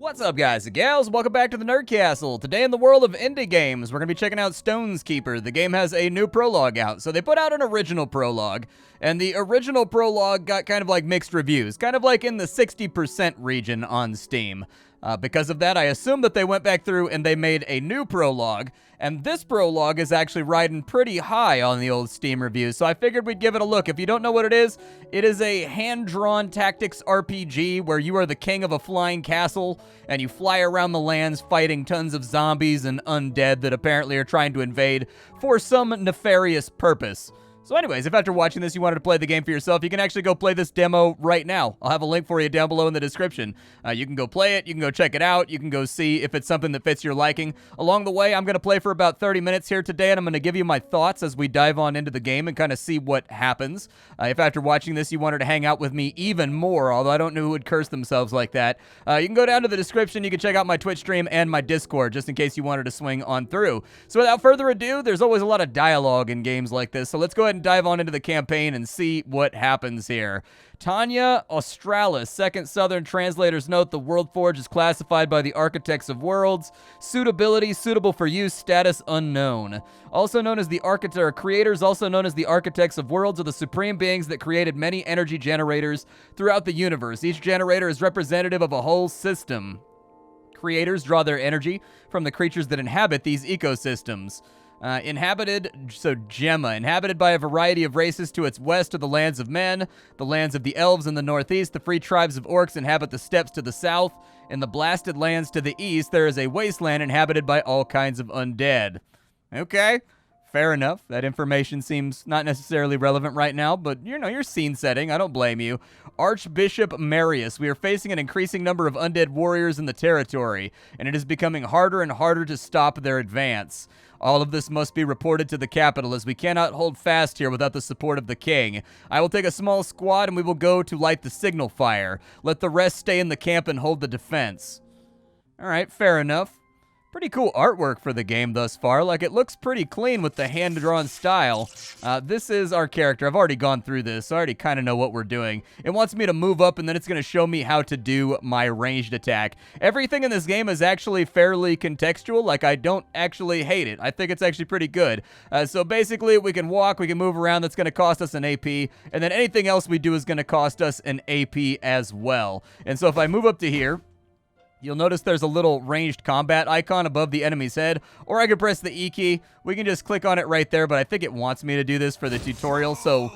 What's up, guys and gals? Welcome back to the Nerd Castle. Today in the world of indie games, we're going to be checking out Stone's Keeper. The game has a new prologue out. So they put out an original prologue, and the original prologue got kind of like mixed reviews, kind of like in the 60% region on Steam. Because of that, I assume that they went back through and they made a new prologue, and this prologue is actually riding pretty high on the old Steam reviews, so I figured we'd give it a look. If you don't know what it is a hand-drawn tactics RPG where you are the king of a flying castle, and you fly around the lands fighting tons of zombies and undead that apparently are trying to invade for some nefarious purpose. So anyways, if after watching this you wanted to play the game for yourself, you can actually go play this demo right now. I'll have a link for you down below in the description. You can go play it, you can go check it out, you can go see if it's something that fits your liking. Along the way, I'm going to play for about 30 minutes here today, and I'm going to give you my thoughts as we dive on into the game and kind of see what happens. If after watching this you wanted to hang out with me even more, although I don't know who would curse themselves like that, you can go down to the description, you can check out my Twitch stream and my Discord, just in case you wanted to swing on through. So without further ado, there's always a lot of dialogue in games like this, so let's go ahead and dive on into the campaign and see what happens here. Tanya Australis, second Southern translators note the World Forge is classified by the Architects of Worlds. Suitability, suitable for use, status unknown. Also known as the creators, also known as the Architects of Worlds, are the supreme beings that created many energy generators throughout the universe. Each generator is representative of a whole system. Creators draw their energy from the creatures that inhabit these ecosystems. Inhabited by a variety of races. To its west are the lands of men, the lands of the elves in the northeast. The free tribes of orcs inhabit the steppes to the south. In the blasted lands to the east, there is a wasteland inhabited by all kinds of undead. Okay, fair enough. That information seems not necessarily relevant right now, but you know, your scene setting, I don't blame you. Archbishop Marius, we are facing an increasing number of undead warriors in the territory, and it is becoming harder and harder to stop their advance. All of this must be reported to the capital, as we cannot hold fast here without the support of the king. I will take a small squad and we will go to light the signal fire. Let the rest stay in the camp and hold the defense. Alright, fair enough. Pretty cool artwork for the game thus far. Like, it looks pretty clean with the hand-drawn style. This is our character. I've already gone through this, so I already kind of know what we're doing. It wants me to move up, and then it's going to show me how to do my ranged attack. Everything in this game is actually fairly contextual. Like, I don't actually hate it. I think it's actually pretty good. So basically, we can walk, we can move around. That's going to cost us an AP, and then anything else we do is going to cost us an AP as well. And so if I move up to here, you'll notice there's a little ranged combat icon above the enemy's head, or I could press the E key. We can just click on it right there, but I think it wants me to do this for the tutorial, so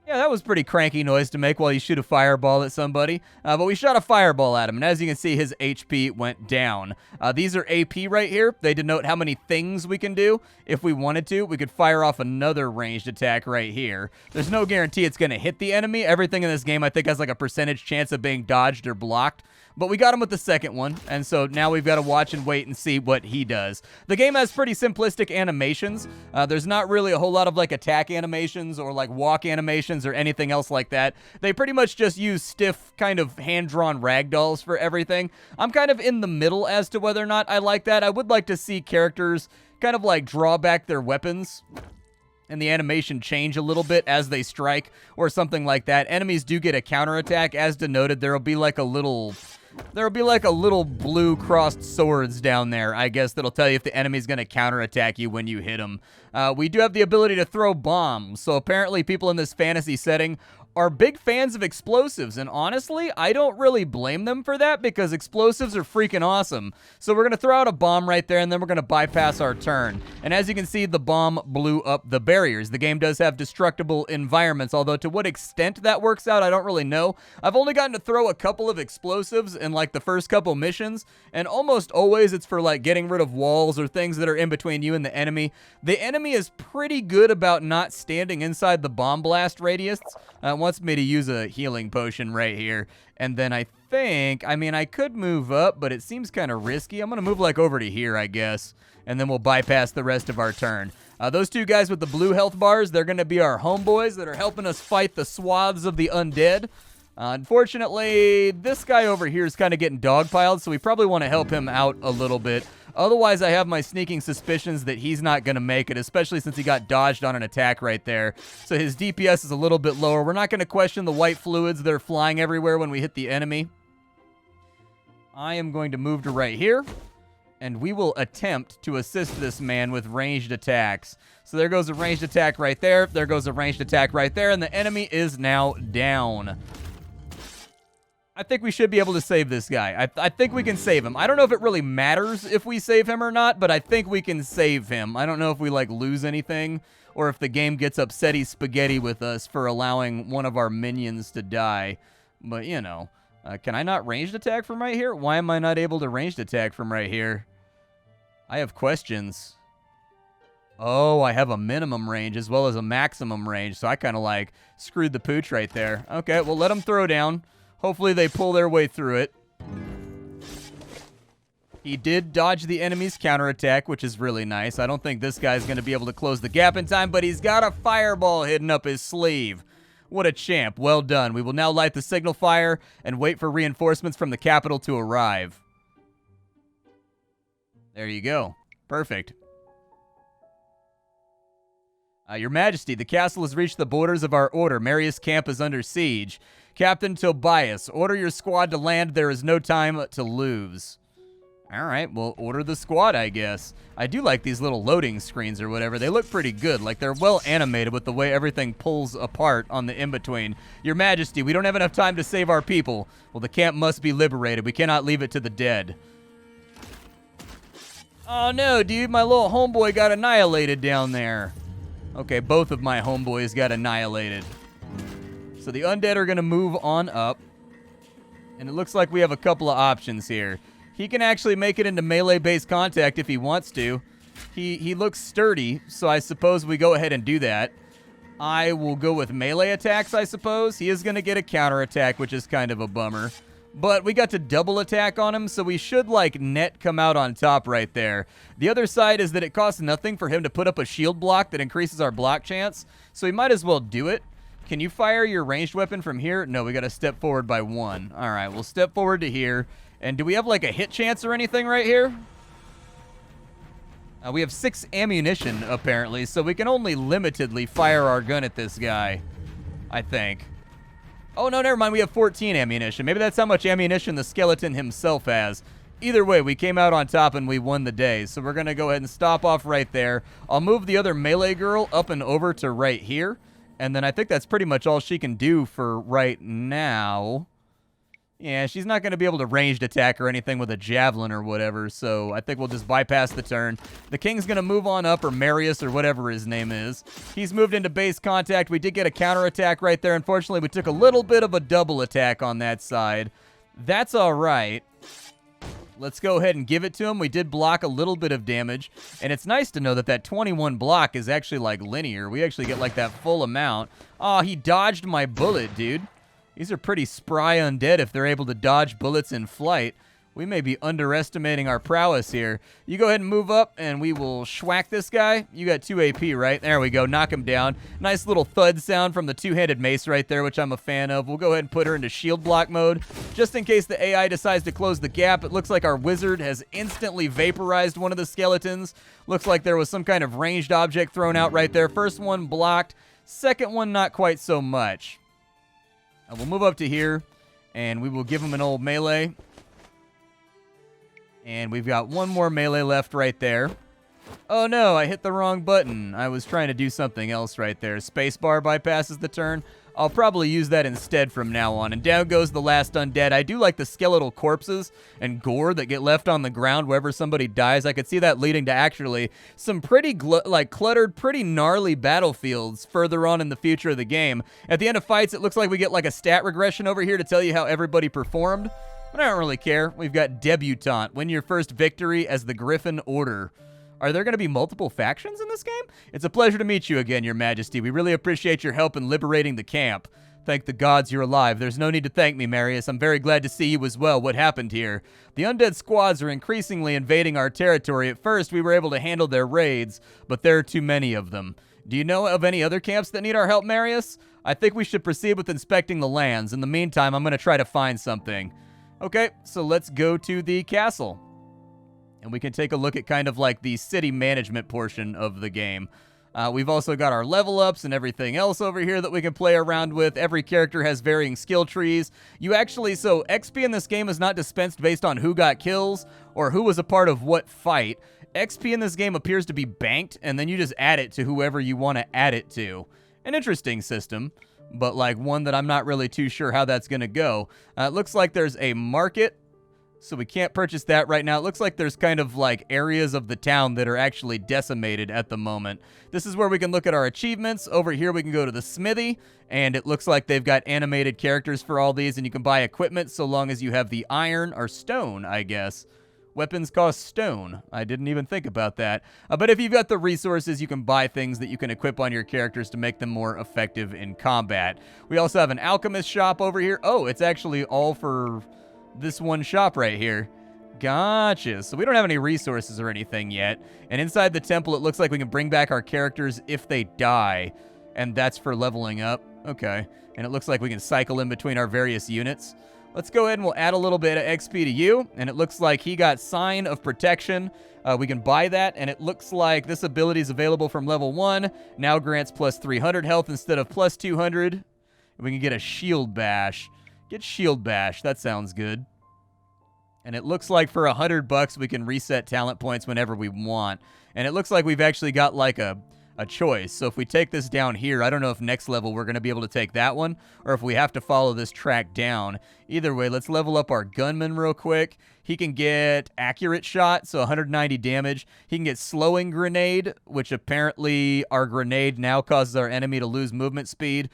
yeah, that was pretty cranky noise to make while you shoot a fireball at somebody. But we shot a fireball at him, and as you can see, his HP went down. These are AP right here. They denote how many things we can do. If we wanted to, we could fire off another ranged attack right here. There's no guarantee it's going to hit the enemy. Everything in this game, I think, has like a percentage chance of being dodged or blocked. But we got him with the second one, and so now we've got to watch and wait and see what he does. The game has pretty simplistic animations. There's not really a whole lot of like attack animations or like walk animations or anything else like that. They pretty much just use stiff kind of hand-drawn ragdolls for everything. I'm kind of in the middle as to whether or not I like that. I would like to see characters kind of like draw back their weapons and the animation change a little bit as they strike or something like that. Enemies do get a counterattack. As denoted, there'll be like a little blue crossed swords down there, I guess, that'll tell you if the enemy's going to counterattack you when you hit them. We do have the ability to throw bombs, so apparently people in this fantasy setting are big fans of explosives, and honestly, I don't really blame them for that because explosives are freaking awesome. So we're going to throw out a bomb right there, and then we're going to bypass our turn. And as you can see, the bomb blew up the barriers. The game does have destructible environments, although to what extent that works out, I don't really know. I've only gotten to throw a couple of explosives in like the first couple missions, and almost always it's for like getting rid of walls or things that are in between you and the enemy. The enemy is pretty good about not standing inside the bomb blast radius. Wants me to use a healing potion right here. And then I could move up, but it seems kind of risky. I'm going to move like over to here, I guess. And then we'll bypass the rest of our turn. Those two guys with the blue health bars, they're going to be our homeboys that are helping us fight the swaths of the undead. Unfortunately, this guy over here is kind of getting dogpiled, so we probably want to help him out a little bit. Otherwise, I have my sneaking suspicions that he's not going to make it, especially since he got dodged on an attack right there. So his DPS is a little bit lower. We're not going to question the white fluids that are flying everywhere when we hit the enemy. I am going to move to right here, and we will attempt to assist this man with ranged attacks. So there goes a ranged attack right there. There goes a ranged attack right there, and the enemy is now down. I think we should be able to save this guy. I think we can save him. I don't know if it really matters if we save him or not, but I think we can save him. I don't know if we, like, lose anything or if the game gets upsetty spaghetti with us for allowing one of our minions to die. But, you know, can I not ranged attack from right here? Why am I not able to ranged attack from right here? I have questions. Oh, I have a minimum range as well as a maximum range, so I kind of, like, screwed the pooch right there. Okay, well, let him throw down. Hopefully they pull their way through it. He did dodge the enemy's counterattack, which is really nice. I don't think this guy's going to be able to close the gap in time, but he's got a fireball hidden up his sleeve. What a champ. Well done. We will now light the signal fire and wait for reinforcements from the capital to arrive. There you go. Perfect. Your Majesty, the castle has reached the borders of our order. Marius Camp is under siege. Captain Tobias, order your squad to land. There is no time to lose. All right, well, order the squad, I guess. I do like these little loading screens or whatever. They look pretty good. Like, they're well animated with the way everything pulls apart on the in-between. Your Majesty, we don't have enough time to save our people. Well, the camp must be liberated. We cannot leave it to the dead. Oh, no, dude. My little homeboy got annihilated down there. Okay, both of my homeboys got annihilated. So the undead are going to move on up. And it looks like we have a couple of options here. He can actually make it into melee-based contact if he wants to. He looks sturdy, so I suppose we go ahead and do that. I will go with melee attacks, I suppose. He is going to get a counterattack, which is kind of a bummer. But we got to double attack on him, so we should, like, net come out on top right there. The other side is that it costs nothing for him to put up a shield block that increases our block chance, so we might as well do it. Can you fire your ranged weapon from here? No, we got to step forward by 1. All right, we'll step forward to here. And do we have, like, a hit chance or anything right here? We have 6 ammunition, apparently, so we can only limitedly fire our gun at this guy, I think. Oh, no, never mind. We have 14 ammunition. Maybe that's how much ammunition the skeleton himself has. Either way, we came out on top and we won the day. So we're going to go ahead and stop off right there. I'll move the other melee girl up and over to right here. And then I think that's pretty much all she can do for right now. Yeah, she's not going to be able to ranged attack or anything with a javelin or whatever, so I think we'll just bypass the turn. The king's going to move on up, or Marius, or whatever his name is. He's moved into base contact. We did get a counterattack right there. Unfortunately, we took a little bit of a double attack on that side. That's all right. Let's go ahead and give it to him. We did block a little bit of damage, and it's nice to know that that 21 block is actually, like, linear. We actually get, like, that full amount. Oh, he dodged my bullet, dude. These are pretty spry undead if they're able to dodge bullets in flight. We may be underestimating our prowess here. You go ahead and move up, and we will schwack this guy. You got 2 AP, right? There we go. Knock him down. Nice little thud sound from the two-handed mace right there, which I'm a fan of. We'll go ahead and put her into shield block mode. Just in case the AI decides to close the gap, it looks like our wizard has instantly vaporized one of the skeletons. Looks like there was some kind of ranged object thrown out right there. First one blocked. Second one, not quite so much. We'll move up to here, and we will give him an old melee. And we've got one more melee left right there. Oh no, I hit the wrong button. I was trying to do something else right there. Spacebar bypasses the turn. I'll probably use that instead from now on. And down goes the last undead. I do like the skeletal corpses and gore that get left on the ground wherever somebody dies. I could see that leading to actually some pretty cluttered, pretty gnarly battlefields further on in the future of the game. At the end of fights, it looks like we get like a stat regression over here to tell you how everybody performed. But I don't really care. We've got Debutante. Win your first victory as the Griffin Order. Are there going to be multiple factions in this game? It's a pleasure to meet you again, Your Majesty. We really appreciate your help in liberating the camp. Thank the gods you're alive. There's no need to thank me, Marius. I'm very glad to see you as well. What happened here? The undead squads are increasingly invading our territory. At first, we were able to handle their raids, but there are too many of them. Do you know of any other camps that need our help, Marius? I think we should proceed with inspecting the lands. In the meantime, I'm going to try to find something. Okay, so let's go to the castle. And we can take a look at kind of like the city management portion of the game. We've also got our level ups and everything else over here that we can play around with. Every character has varying skill trees. So XP in this game is not dispensed based on who got kills or who was a part of what fight. XP in this game appears to be banked, and then you just add it to whoever you want to add it to. An interesting system, but like one that I'm not really too sure how that's going to go. It looks like there's a market, so we can't purchase that right now. It looks like there's kind of like areas of the town that are actually decimated at the moment. This is where we can look at our achievements. Over here we can go to the smithy, and it looks like they've got animated characters for all these, and you can buy equipment so long as you have the iron or stone, I guess. Weapons cost stone. I didn't even think about that. But if you've got the resources, you can buy things that you can equip on your characters to make them more effective in combat. We also have an alchemist shop over here. Oh, it's actually all for this one shop right here. Gotcha. So we don't have any resources or anything yet. And inside the temple, it looks like we can bring back our characters if they die. And that's for leveling up. Okay. And it looks like we can cycle in between our various units. Let's go ahead and we'll add a little bit of XP to you. And it looks like he got Sign of Protection. We can buy that. And it looks like this ability is available from level 1. Now grants plus 300 health instead of plus 200. And we can get a Shield Bash. Get Shield Bash. That sounds good. And it looks like for $100 we can reset talent points whenever we want. And it looks like we've actually got like a choice. So if we take this down here, I don't know if next level we're going to be able to take that one or if we have to follow this track down. Either way, let's level up our gunman real quick. He can get accurate shot, so 190 damage. He can get slowing grenade, which apparently our grenade now causes our enemy to lose movement speed.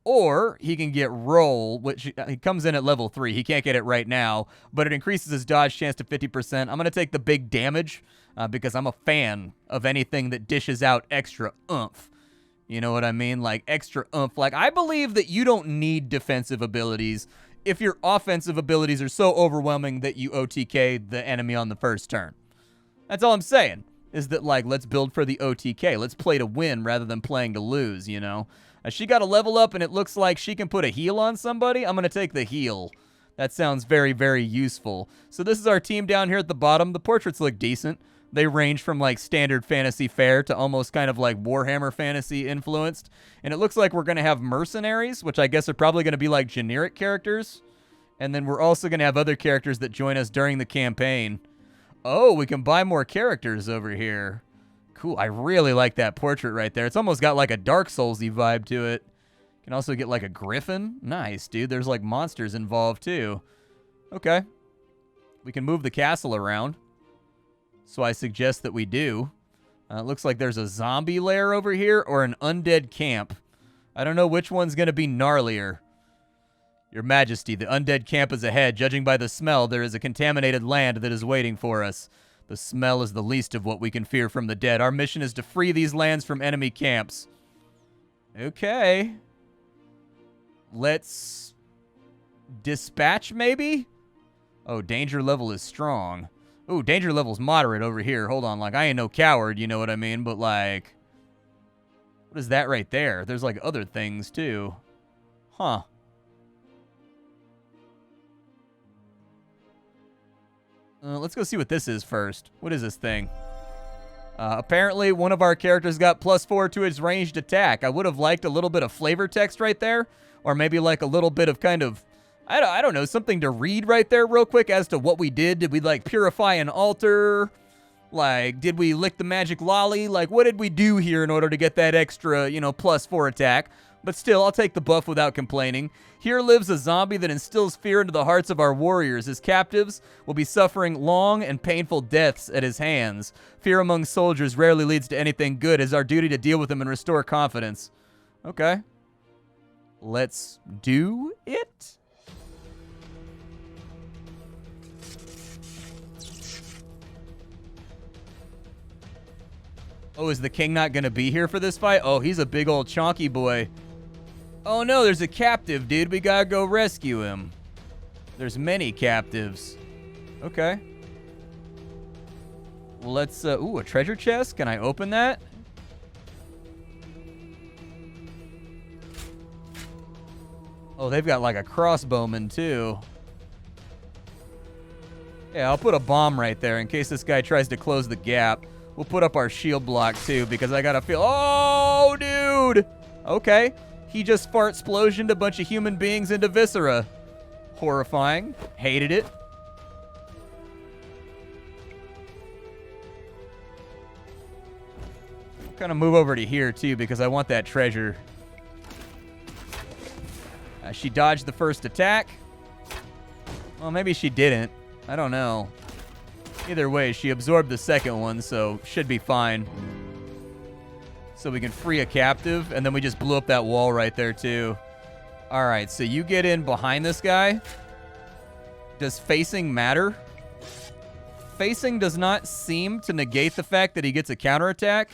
Or he can get roll, which he comes in at level 3. He can't get it right now, but it increases his dodge chance to 50%. I'm going to take the big damage because I'm a fan of anything that dishes out extra oomph. You know what I mean? Like extra oomph. Like I believe that you don't need defensive abilities if your offensive abilities are so overwhelming that you OTK the enemy on the first turn. That's all I'm saying, is that like let's build for the OTK. Let's play to win rather than playing to lose, you know? She got a level up, and it looks like she can put a heal on somebody. I'm going to take the heal. That sounds very, very useful. So this is our team down here at the bottom. The portraits look decent. They range from, like, standard fantasy fare to almost kind of like Warhammer fantasy influenced. And it looks like we're going to have mercenaries, which I guess are probably going to be, like, generic characters. And then we're also going to have other characters that join us during the campaign. Oh, we can buy more characters over here. Cool, I really like that portrait right there. It's almost got like a Dark Souls-y vibe to it. You can also get like a griffin. Nice, dude. There's like monsters involved too. Okay. We can move the castle around. So I suggest that we do. It looks like there's a zombie lair over here or an undead camp. I don't know which one's going to be gnarlier. Your Majesty, the undead camp is ahead. Judging by the smell, there is a contaminated land that is waiting for us. The smell is the least of what we can fear from the dead. Our mission is to free these lands from enemy camps. Okay. Let's dispatch, maybe? Oh, danger level is strong. Ooh, danger level's moderate over here. Hold on, like, I ain't no coward, you know what I mean? But, like, what is that right there? There's, like, other things, too. Huh. Let's go see what this is first. What is this thing? Apparently, one of our characters got +4 to its ranged attack. I would have liked a little bit of flavor text right there. Or maybe like a little bit of kind of, I don't know, something to read right there real quick as to what we did. Did we, like, purify an altar? Like, did we lick the magic lolly? Like, what did we do here in order to get that extra, you know, +4 attack? But still, I'll take the buff without complaining. Here lives a zombie that instills fear into the hearts of our warriors. His captives will be suffering long and painful deaths at his hands. Fear among soldiers rarely leads to anything good. It is our duty to deal with them and restore confidence. Okay. Let's do it. Oh, is the king not going to be here for this fight? Oh, he's a big old chonky boy. Oh no, there's a captive, dude. We gotta go rescue him. There's many captives. Okay. Well, let's, ooh, a treasure chest. Can I open that? Oh, they've got like a crossbowman too. Yeah, I'll put a bomb right there in case this guy tries to close the gap. We'll put up our shield block too because I gotta feel. Oh, dude. Okay. He just fart-splosioned a bunch of human beings into viscera. Horrifying. Hated it. Kind of move over to here too because I want that treasure. She dodged the first attack. Well, maybe she didn't. I don't know. Either way, she absorbed the second one, so should be fine. So we can free a captive, and then we just blew up that wall right there too. All right, so you get in behind this guy. Does facing matter? Facing does not seem to negate the fact that he gets a counterattack.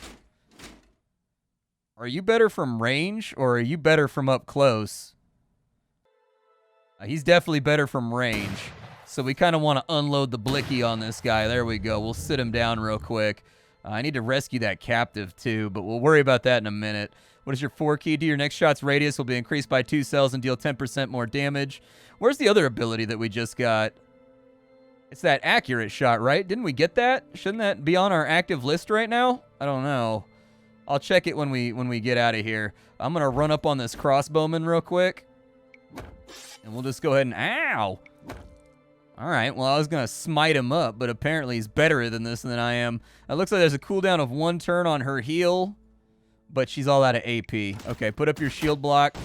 Are you better from range, or are you better from up close? He's definitely better from range. So we kind of want to unload the blicky on this guy. There we go. We'll sit him down real quick. I need to rescue that captive too, but we'll worry about that in a minute. What is your 4 key to? Your next shot's radius will be increased by 2 cells and deal 10% more damage. Where's the other ability that we just got? It's that accurate shot, right? Didn't we get that? Shouldn't that be on our active list right now? I don't know. I'll check it when we get out of here. I'm going to run up on this crossbowman real quick. And we'll just go ahead and... Ow! All right, well, I was going to smite him up, but apparently he's better than this than I am. It looks like there's a cooldown of 1 turn on her heal, but she's all out of AP. Okay, put up your shield block.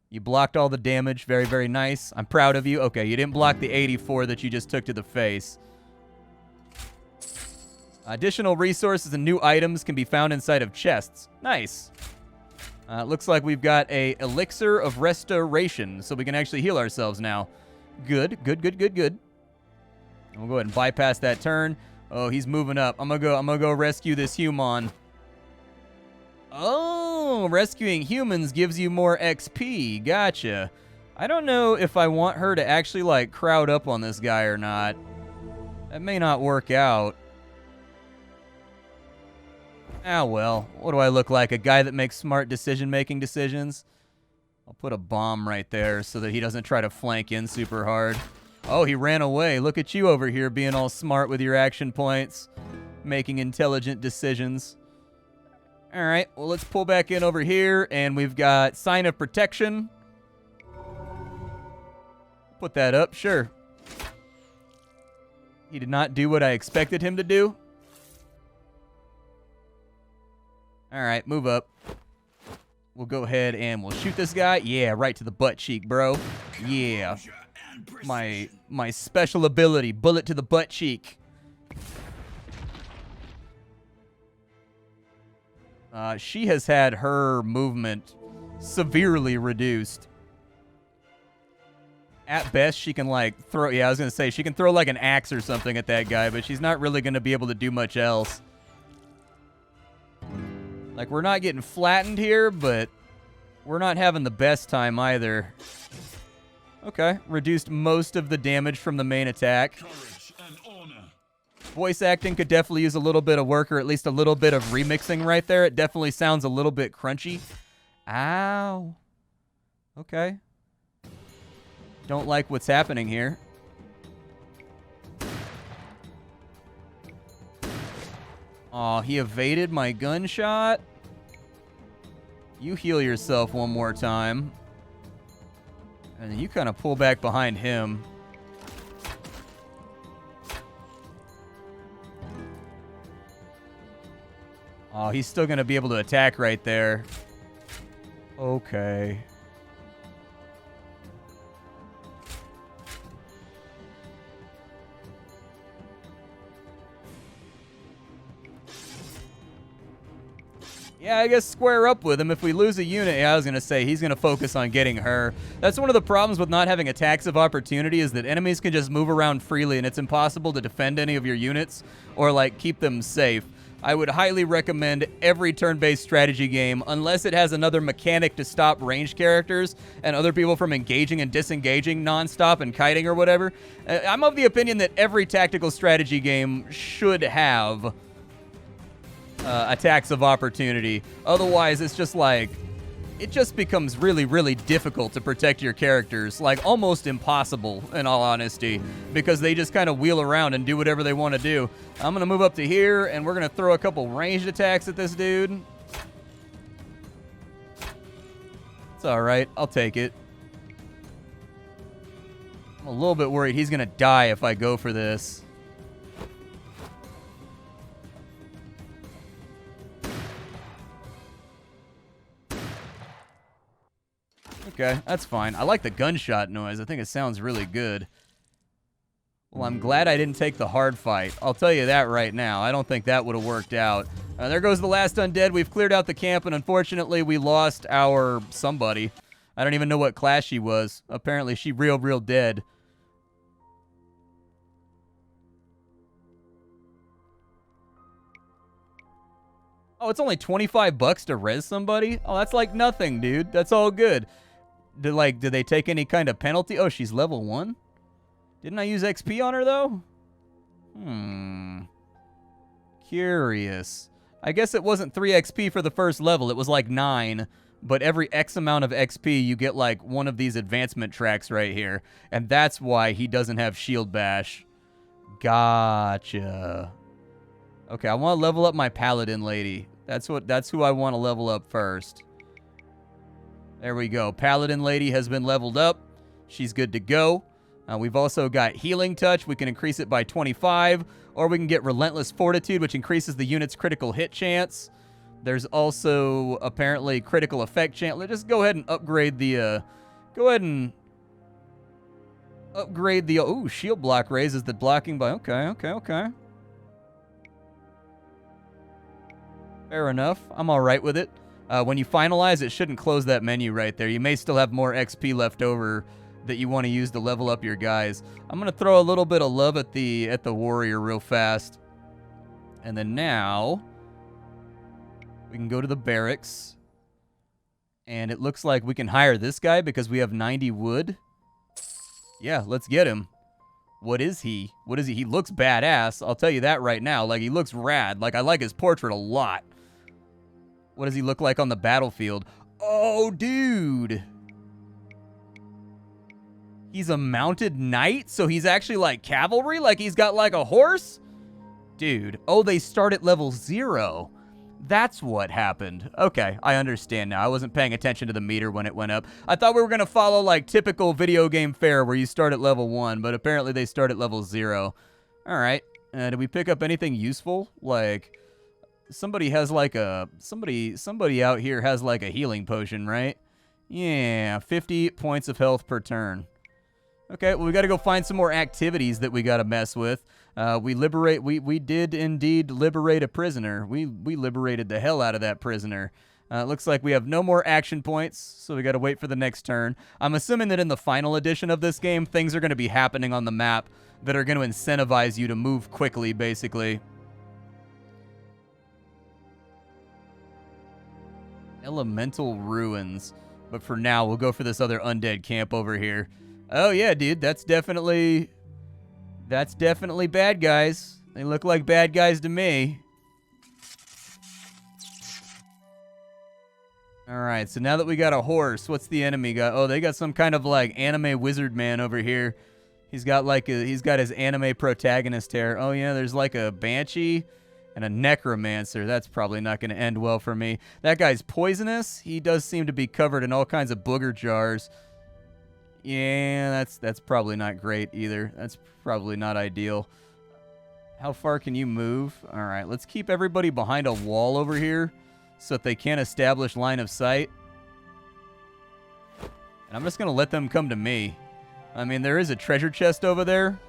You blocked all the damage. Very, very nice. I'm proud of you. Okay, you didn't block the 84 that you just took to the face. Additional resources and new items can be found inside of chests. Nice. Looks like we've got a elixir of restoration, so we can actually heal ourselves now. Good, good, good, good, good. And we'll go ahead and bypass that turn. Oh, he's moving up. I'm gonna go rescue this human. Oh, rescuing humans gives you more XP. Gotcha. I don't know if I want her to actually, like, crowd up on this guy or not. That may not work out. Ah, well. What do I look like? A guy that makes smart decision-making decisions? I'll put a bomb right there so that he doesn't try to flank in super hard. Oh, he ran away. Look at you over here being all smart with your action points, making intelligent decisions. All right, well, let's pull back in over here, and we've got Sign of Protection. Put that up, sure. He did not do what I expected him to do. All right, move up. We'll go ahead and we'll shoot this guy. Yeah, right to the butt cheek, bro. Yeah. My special ability, bullet to the butt cheek. She has had her movement severely reduced. At best, she can, like, throw... Yeah, I was going to say, she can throw, like, an axe or something at that guy, but she's not really going to be able to do much else. Like, we're not getting flattened here, but we're not having the best time either. Okay, reduced most of the damage from the main attack. Voice acting could definitely use a little bit of work, or at least a little bit of remixing right there. It definitely sounds a little bit crunchy. Ow. Okay. Don't like what's happening here. Aw, he evaded my gunshot. You heal yourself one more time. And then you kind of pull back behind him. Oh, he's still going to be able to attack right there. Okay. Yeah, I guess square up with him. If we lose a unit, yeah, I was going to say, he's going to focus on getting her. That's one of the problems with not having attacks of opportunity is that enemies can just move around freely, and it's impossible to defend any of your units or, like, keep them safe. I would highly recommend every turn-based strategy game, unless it has another mechanic to stop ranged characters and other people from engaging and disengaging nonstop and kiting or whatever. I'm of the opinion that every tactical strategy game should have attacks of opportunity. Otherwise, it's just like it just becomes really, really difficult to protect your characters, like almost impossible in all honesty, because they just kind of wheel around and do whatever they want to do. I'm going to move up to here, and we're going to throw a couple ranged attacks at this dude. It's all right. I'll take it. I'm a little bit worried he's going to die if I go for this. Okay, that's fine. I like the gunshot noise. I think it sounds really good. Well, I'm glad I didn't take the hard fight. I'll tell you that right now. I don't think that would have worked out. There goes the last undead. We've cleared out the camp, and unfortunately, we lost our somebody. I don't even know what class she was. Apparently, she real dead. Oh, it's only 25 bucks to res somebody? Oh, that's like nothing, dude. That's all good. Did they take any kind of penalty? Oh, she's level 1? Didn't I use XP on her, though? Curious. I guess it wasn't 3 XP for the first level. It was like 9. But every X amount of XP, you get like one of these advancement tracks right here. And that's why he doesn't have shield bash. Gotcha. Okay, I want to level up my paladin lady. That's who I want to level up first. There we go. Paladin lady has been leveled up. She's good to go. We've also got healing touch. We can increase it by 25, or we can get relentless fortitude, which increases the unit's critical hit chance. There's also apparently critical effect chance. Let's just go ahead and upgrade the. Oh, shield block raises the blocking by. Okay. Fair enough. I'm all right with it. When you finalize, it shouldn't close that menu right there. You may still have more XP left over that you want to use to level up your guys. I'm going to throw a little bit of love at the warrior real fast. And then now we can go to the barracks. And it looks like we can hire this guy because we have 90 wood. Yeah, let's get him. What is he? He looks badass. I'll tell you that right now. Like, he looks rad. Like, I like his portrait a lot. What does he look like on the battlefield? Oh, dude. He's a mounted knight, so he's actually like cavalry? Like he's got like a horse? Dude. Oh, they start at level 0. That's what happened. Okay, I understand now. I wasn't paying attention to the meter when it went up. I thought we were going to follow like typical video game fare where you start at level 1, but apparently they start at level 0. All right. Did we pick up anything useful? Like... Somebody has like a somebody out here has like a healing potion, right? Yeah, 50 points of health per turn. Okay, well we got to go find some more activities that we got to mess with. We did indeed liberate a prisoner. We liberated the hell out of that prisoner. It looks like we have no more action points, so we got to wait for the next turn. I'm assuming that in the final edition of this game, things are going to be happening on the map that are going to incentivize you to move quickly, basically. Elemental ruins. But for now, we'll go for this other undead camp over here. Oh, yeah, dude. That's definitely bad guys. They look like bad guys to me. All right, so now that we got a horse, what's the enemy got? Oh, they got some kind of, like, anime wizard man over here. He's got, like, he's got his anime protagonist hair. Oh, yeah, there's, like, a banshee. And a necromancer. That's probably not going to end well for me. That guy's poisonous. He does seem to be covered in all kinds of booger jars. Yeah, that's probably not great either. That's probably not ideal. How far can you move? All right, let's keep everybody behind a wall over here so that they can't establish line of sight. And I'm just going to let them come to me. I mean, there is a treasure chest over there.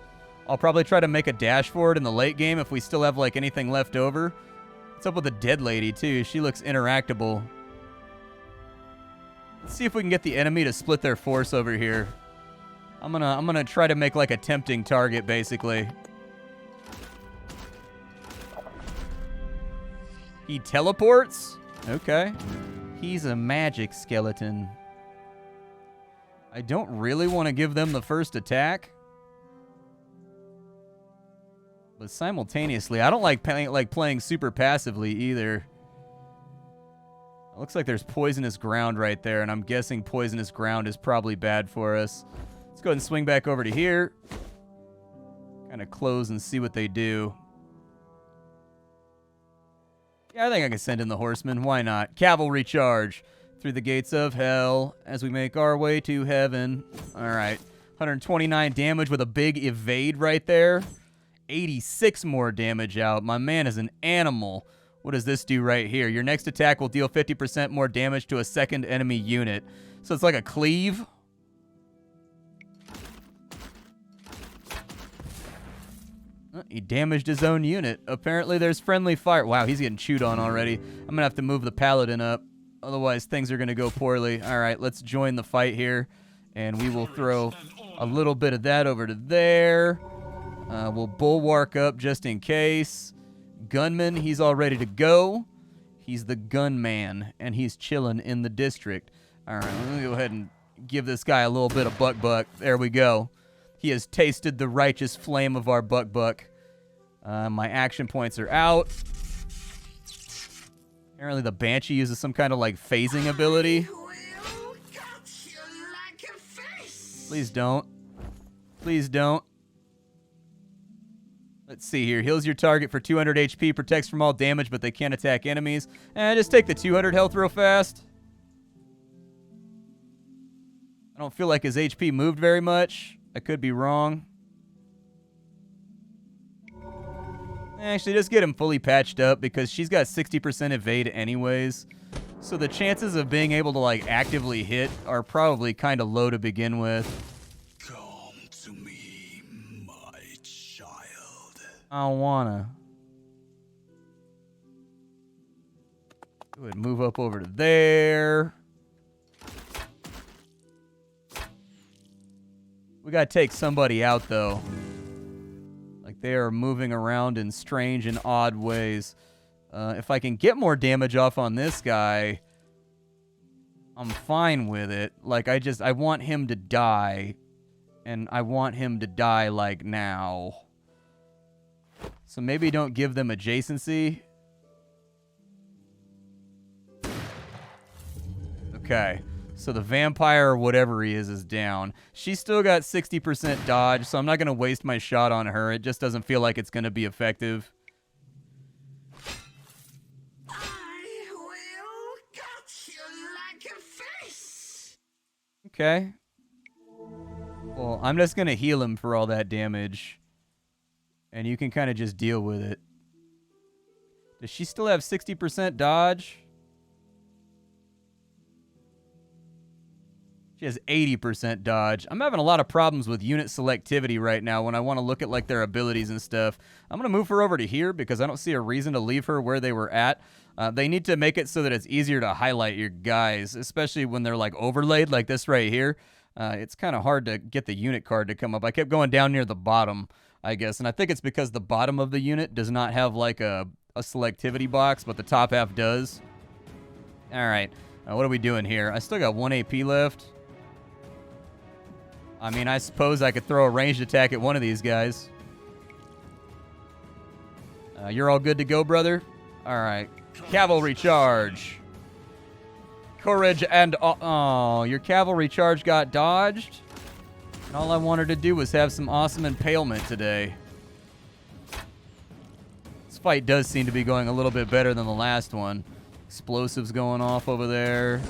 I'll probably try to make a dash for it in the late game if we still have, like, anything left over. What's up with the dead lady, too? She looks interactable. Let's see if we can get the enemy to split their force over here. I'm gonna try to make, like, a tempting target, basically. He teleports? Okay. He's a magic skeleton. I don't really want to give them the first attack. But simultaneously, I don't like playing super passively either. Looks like there's poisonous ground right there, and I'm guessing poisonous ground is probably bad for us. Let's go ahead and swing back over to here. Kind of close and see what they do. Yeah, I think I can send in the horsemen. Why not? Cavalry charge through the gates of hell as we make our way to heaven. All right. 129 damage with a big evade right there. 86 more damage out. My man is an animal. What does this do right here? Your next attack will deal 50% more damage to a second enemy unit. So it's like a cleave. He damaged his own unit. Apparently there's friendly fire. Wow, he's getting chewed on already. I'm going to have to move the paladin up. Otherwise, things are going to go poorly. All right, let's join the fight here. And we will throw a little bit of that over to there. We'll bulwark up just in case. Gunman, he's all ready to go. He's the gunman, and he's chilling in the district. All right, let me go ahead and give this guy a little bit of buck. There we go. He has tasted the righteous flame of our buck. My action points are out. Apparently the Banshee uses some kind of like phasing ability. Please don't. Please don't. Let's see here. Heals your target for 200 HP, protects from all damage, but they can't attack enemies. Just take the 200 health real fast. I don't feel like his HP moved very much. I could be wrong. Actually, just get him fully patched up because she's got 60% evade anyways. So the chances of being able to like actively hit are probably kind of low to begin with. Come to me, my child. I don't wanna. Go ahead and move up over to there. We gotta take somebody out though. Like they are moving around in strange and odd ways. If I can get more damage off on this guy, I'm fine with it. Like I want him to die, and I want him to die like now. So maybe don't give them adjacency. Okay. So the vampire, whatever he is down. She's still got 60% dodge, so I'm not going to waste my shot on her. It just doesn't feel like it's going to be effective. I will cut you like a fish. Okay. Well, I'm just going to heal him for all that damage. And you can kind of just deal with it. Does she still have 60% dodge? She has 80% dodge. I'm having a lot of problems with unit selectivity right now when I want to look at like their abilities and stuff. I'm going to move her over to here because I don't see a reason to leave her where they were at. They need to make it so that it's easier to highlight your guys, especially when they're like overlaid like this right here. It's kind of hard to get the unit card to come up. I kept going down near the bottom, I guess, and I think it's because the bottom of the unit does not have like a selectivity box, but the top half does. All right, what are we doing here? I still got 1 AP left. I mean, I suppose I could throw a ranged attack at one of these guys. You're all good to go, brother? All right. Cavalry charge. Courage and... Oh, your cavalry charge got dodged? And all I wanted to do was have some awesome impalement today. This fight does seem to be going a little bit better than the last one. Explosives going off over there.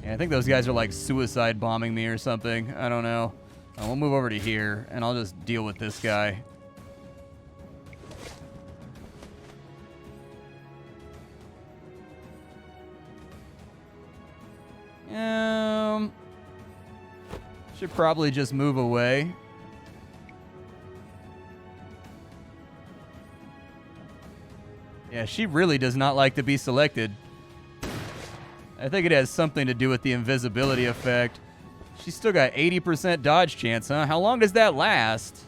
Yeah, I think those guys are like suicide bombing me or something. I don't know. We'll move over to here, and I'll just deal with this guy. Should probably just move away. Yeah, she really does not like to be selected. I think it has something to do with the invisibility effect. She's still got 80% dodge chance, huh? How long does that last?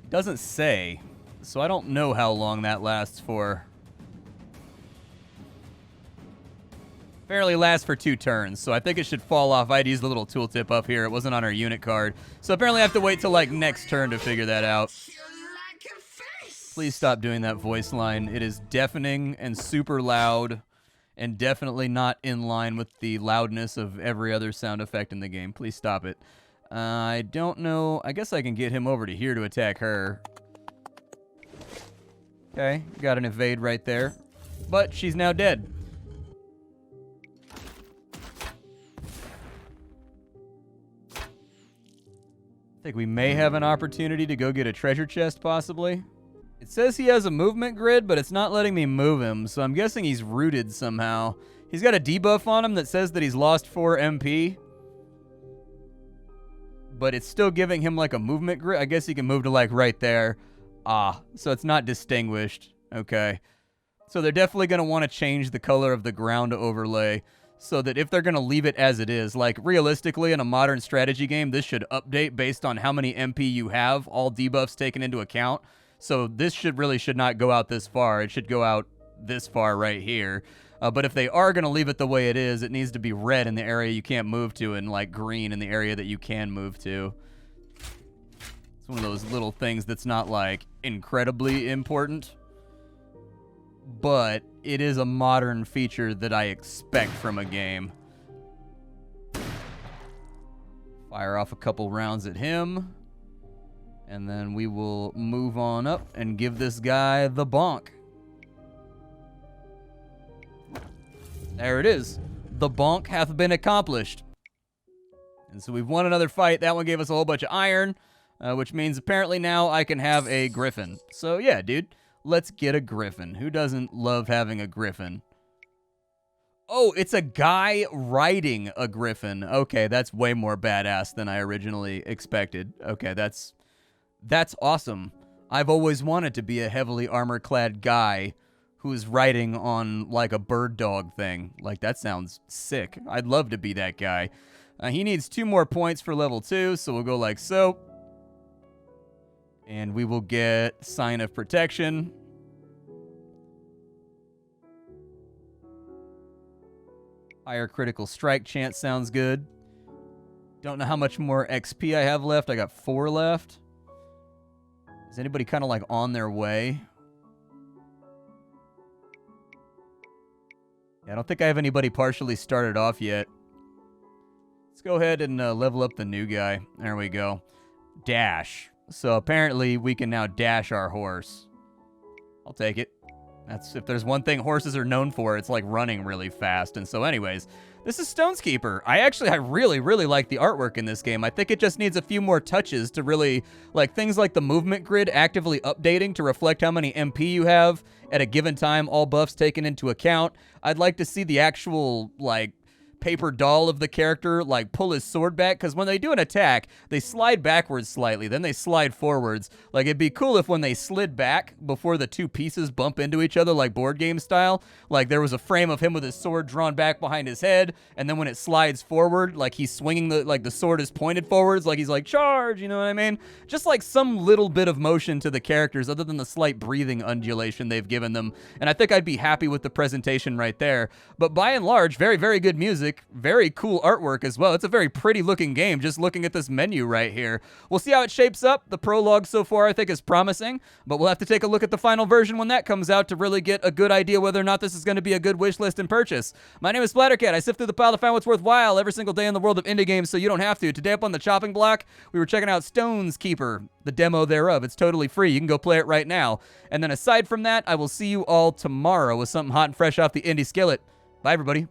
It doesn't say, so I don't know how long that lasts for. Apparently lasts for 2 turns, so I think it should fall off. I'd use the little tooltip up here. It wasn't on our unit card. So apparently I have to wait till, like, next turn to figure that out. Please stop doing that voice line. It is deafening and super loud and definitely not in line with the loudness of every other sound effect in the game. Please stop it. I don't know. I guess I can get him over to here to attack her. Okay, got an evade right there. But she's now dead. I think we may have an opportunity to go get a treasure chest, possibly. It says he has a movement grid, but it's not letting me move him, so I'm guessing he's rooted somehow. He's got a debuff on him that says that he's lost 4 MP. But it's still giving him, like, a movement grid. I guess he can move to, like, right there. Ah, so it's not distinguished. Okay. So they're definitely going to want to change the color of the ground overlay, so that if they're going to leave it as it is, like, realistically, in a modern strategy game, this should update based on how many MP you have, all debuffs taken into account. So this should not go out this far. It should go out this far right here. But if they are going to leave it the way it is, it needs to be red in the area you can't move to and, like, green in the area that you can move to. It's one of those little things that's not, like, incredibly important. But it is a modern feature that I expect from a game. Fire off a couple rounds at him. And then we will move on up and give this guy the bonk. There it is. The bonk hath been accomplished. And so we've won another fight. That one gave us a whole bunch of iron, which means apparently now I can have a griffin. So yeah, dude. Let's get a griffin. Who doesn't love having a griffin? Oh, it's a guy riding a griffin. Okay, that's way more badass than I originally expected. Okay, that's awesome. I've always wanted to be a heavily armor-clad guy who's riding on, like, a bird dog thing. Like, that sounds sick. I'd love to be that guy. He needs 2 more points for level 2, so we'll go like so. And we will get Sign of Protection. Higher critical strike chance sounds good. Don't know how much more XP I have left. I got 4 left. Is anybody kind of like on their way? Yeah, I don't think I have anybody partially started off yet. Let's go ahead and level up the new guy. There we go. Dash. So apparently we can now dash our horse. I'll take it. That's if there's one thing horses are known for, it's like running really fast. And so anyways, this is Stoneskeeper. I really, really like the artwork in this game. I think it just needs a few more touches to really, like, things like the movement grid actively updating to reflect how many MP you have at a given time, all buffs taken into account. I'd like to see the actual, like, paper doll of the character, like, pull his sword back, because when they do an attack, they slide backwards slightly, then they slide forwards. Like, it'd be cool if when they slid back before the 2 pieces bump into each other, like board game style, like there was a frame of him with his sword drawn back behind his head, and then when it slides forward, like he's swinging the sword is pointed forwards, like he's like, charge, you know what I mean? Just like some little bit of motion to the characters other than the slight breathing undulation they've given them, and I think I'd be happy with the presentation right there. But by and large, very, very good music. Very cool artwork as well. It's a very pretty looking game just looking at this menu right here. We'll see how it shapes up. The prologue so far I think is promising, but we'll have to take a look at the final version when that comes out to really get a good idea whether or not this is going to be a good wish list and purchase. My name is Splattercat. I sift through the pile to find what's worthwhile every single day in the world of indie games so you don't have to. Today up on the chopping block, we were checking out Stoneskeeper, the demo thereof. It's totally free. You can go play it right now. And then aside from that, I will see you all tomorrow with something hot and fresh off the indie skillet. Bye, everybody.